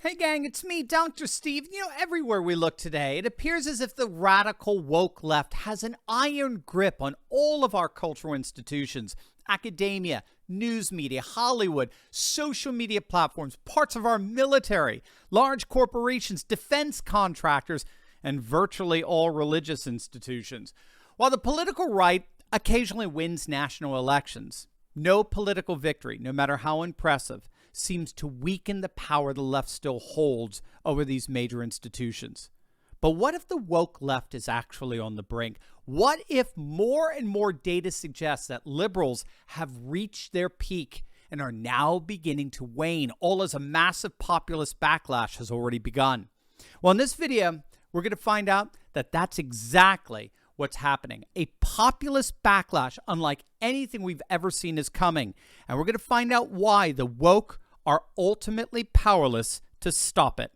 Hey gang, it's me, Dr. Steve. Everywhere we look today, it appears as if the radical woke left has an iron grip on all of our cultural institutions, academia, news media, Hollywood, social media platforms, parts of our military, large corporations, defense contractors, and virtually all religious institutions. While the political right occasionally wins national elections, no political victory, no matter how impressive, seems to weaken the power the left still holds over these major institutions. But what if the woke left is actually on the brink? What if more and more data suggests that liberals have reached their peak and are now beginning to wane, all as a massive populist backlash has already begun? Well, in this video, we're going to find out that that's exactly what's happening. A populist backlash unlike anything we've ever seen is coming. And we're going to find out why the woke are ultimately powerless to stop it.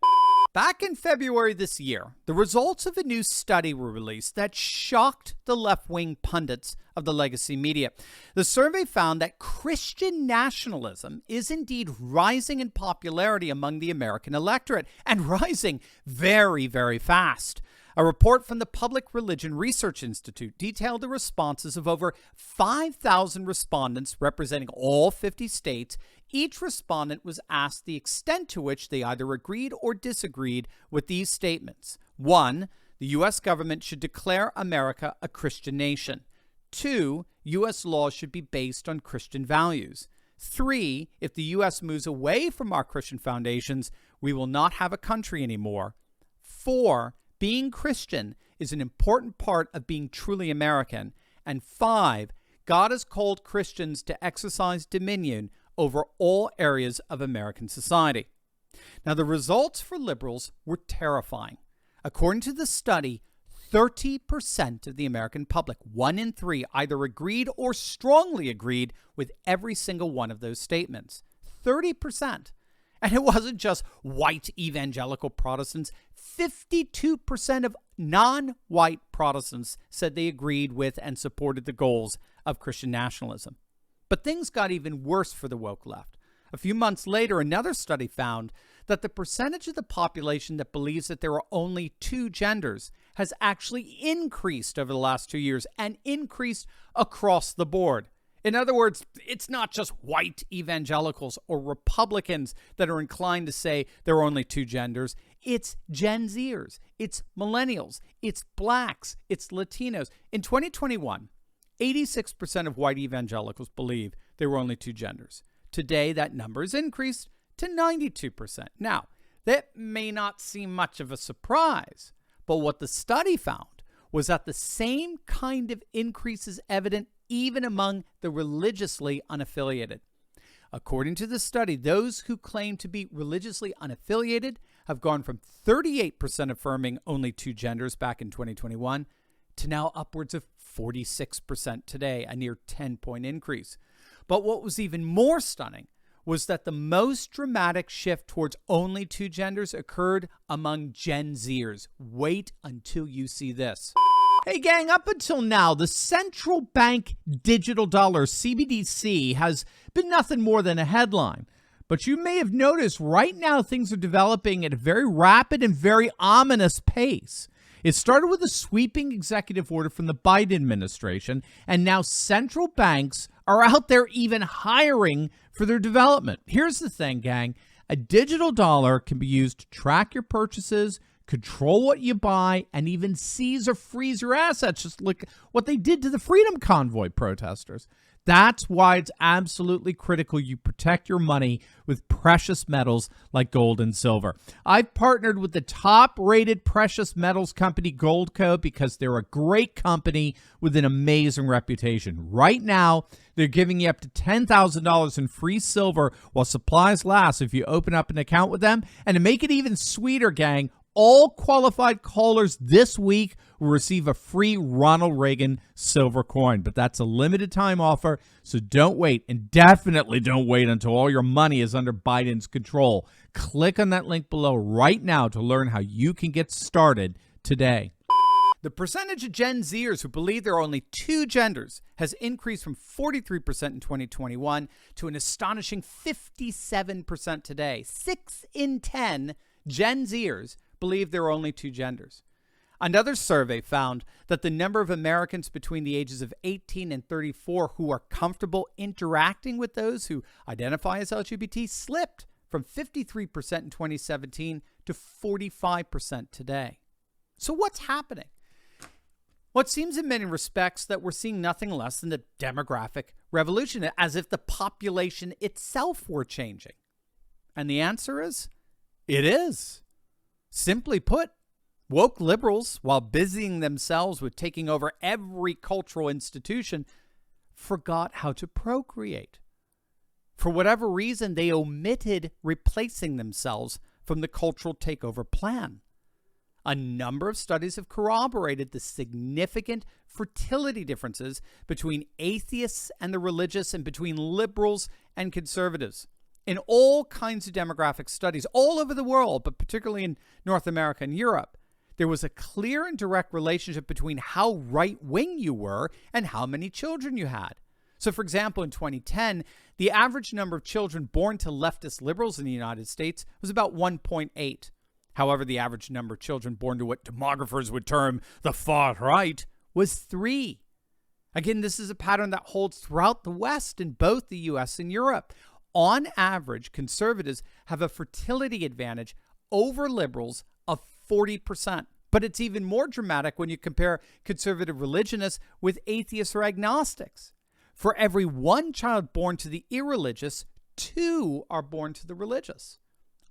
Back in February this year, the results of a new study were released that shocked the left-wing pundits of the legacy media. The survey found that Christian nationalism is indeed rising in popularity among the American electorate, and rising very, very fast. A report from the Public Religion Research Institute detailed the responses of over 5,000 respondents representing all 50 states. Each respondent was asked the extent to which they either agreed or disagreed with these statements. 1. The U.S. government should declare America a Christian nation. 2. U.S. laws should be based on Christian values. 3. If the U.S. moves away from our Christian foundations, we will not have a country anymore. 4. Being Christian is an important part of being truly American. And 5. God has called Christians to exercise dominion over all areas of American society. Now, the results for liberals were terrifying. According to the study, 30% of the American public, 1 in 3, either agreed or strongly agreed with every single one of those statements. 30%. And it wasn't just white evangelical Protestants. 52% of non-white Protestants said they agreed with and supported the goals of Christian nationalism. But things got even worse for the woke left. A few months later, another study found that the percentage of the population that believes that there are only 2 genders has actually increased over the last 2 years, and increased across the board. In other words, it's not just white evangelicals or Republicans that are inclined to say there are only 2 genders. It's Gen Zers, it's millennials, it's blacks, it's Latinos. In 2021, 86% of white evangelicals believe there were only 2 genders. Today, that number has increased to 92%. Now, that may not seem much of a surprise, but what the study found was that the same kind of increase is evident even among the religiously unaffiliated. According to the study, those who claim to be religiously unaffiliated have gone from 38% affirming only 2 genders back in 2021 to now upwards of 46% today, a near 10-point increase. But what was even more stunning was that the most dramatic shift towards only 2 genders occurred among Gen Zers. Wait until you see this. Hey gang, up until now, the central bank digital dollar, CBDC, has been nothing more than a headline. But you may have noticed right now things are developing at a very rapid and very ominous pace. It started with a sweeping executive order from the Biden administration, and now central banks are out there even hiring for their development. Here's the thing, gang. A digital dollar can be used to track your purchases, control what you buy, and even seize or freeze your assets. Just look what they did to the Freedom Convoy protesters. That's why it's absolutely critical you protect your money with precious metals like gold and silver. I've partnered with the top-rated precious metals company, Goldco, because they're a great company with an amazing reputation. Right now, they're giving you up to $10,000 in free silver while supplies last if you open up an account with them. And to make it even sweeter, gang, all qualified callers this week will receive a free Ronald Reagan silver coin. But that's a limited time offer, so don't wait. And definitely don't wait until all your money is under Biden's control. Click on that link below right now to learn how you can get started today. The percentage of Gen Zers who believe there are only two genders has increased from 43% in 2021 to an astonishing 57% today. 6 in 10 Gen Zers believe there are only two genders. Another survey found that the number of Americans between the ages of 18 and 34 who are comfortable interacting with those who identify as LGBT slipped from 53% in 2017 to 45% today. So what's happening? What seems in many respects that we're seeing nothing less than a demographic revolution, as if the population itself were changing. And the answer is, it is. Simply put, woke liberals, while busying themselves with taking over every cultural institution, forgot how to procreate. For whatever reason, they omitted replacing themselves from the cultural takeover plan. A number of studies have corroborated the significant fertility differences between atheists and the religious and between liberals and conservatives. In all kinds of demographic studies all over the world, but particularly in North America and Europe, there was a clear and direct relationship between how right-wing you were and how many children you had. So, for example, in 2010, the average number of children born to leftist liberals in the United States was about 1.8. However, the average number of children born to what demographers would term the far right was 3. Again, this is a pattern that holds throughout the West in both the U.S. and Europe. On average, conservatives have a fertility advantage over liberals of 40%. But it's even more dramatic when you compare conservative religionists with atheists or agnostics. For every 1 child born to the irreligious, 2 are born to the religious.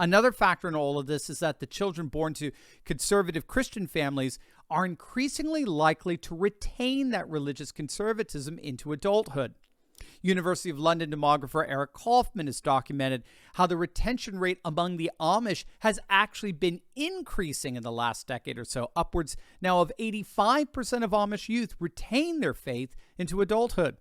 Another factor in all of this is that the children born to conservative Christian families are increasingly likely to retain that religious conservatism into adulthood. University of London demographer Eric Kaufman has documented how the retention rate among the Amish has actually been increasing in the last decade or so. Upwards now of 85% of Amish youth retain their faith into adulthood.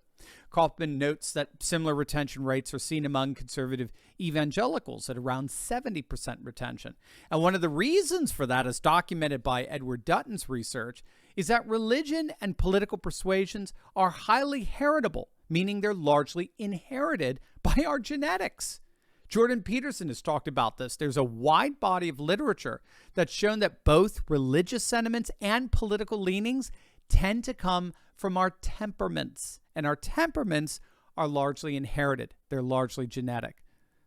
Kaufman notes that similar retention rates are seen among conservative evangelicals at around 70% retention. And one of the reasons for that, as documented by Edward Dutton's research, is that religion and political persuasions are highly heritable, meaning they're largely inherited by our genetics. Jordan Peterson has talked about this. There's a wide body of literature that's shown that both religious sentiments and political leanings tend to come from our temperaments, and our temperaments are largely inherited. They're largely genetic.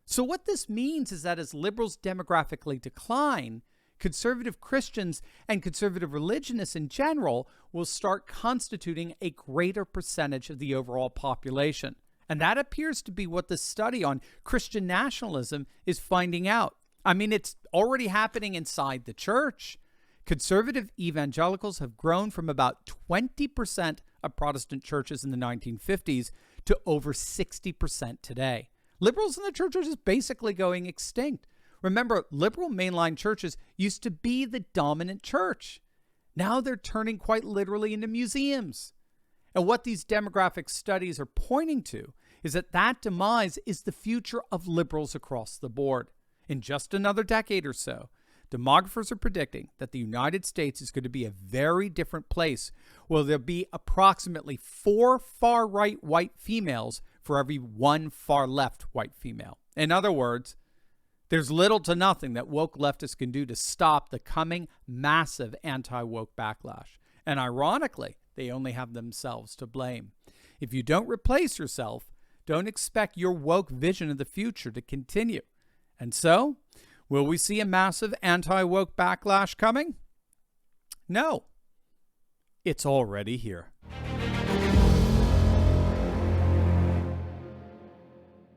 So what this means is that as liberals demographically decline, conservative Christians and conservative religionists in general will start constituting a greater percentage of the overall population. And that appears to be what the study on Christian nationalism is finding out. I mean, it's already happening inside the church. Conservative evangelicals have grown from about 20% of Protestant churches in the 1950s to over 60% today. Liberals in the church are just basically going extinct. Remember, liberal mainline churches used to be the dominant church. Now they're turning quite literally into museums. And what these demographic studies are pointing to is that that demise is the future of liberals across the board. In just another decade or so, demographers are predicting that the United States is going to be a very different place, where there'll be approximately 4 far-right white females for every 1 far-left white female. In other words, there's little to nothing that woke leftists can do to stop the coming massive anti-woke backlash. And ironically, they only have themselves to blame. If you don't replace yourself, don't expect your woke vision of the future to continue. And so, will we see a massive anti-woke backlash coming? No. It's already here.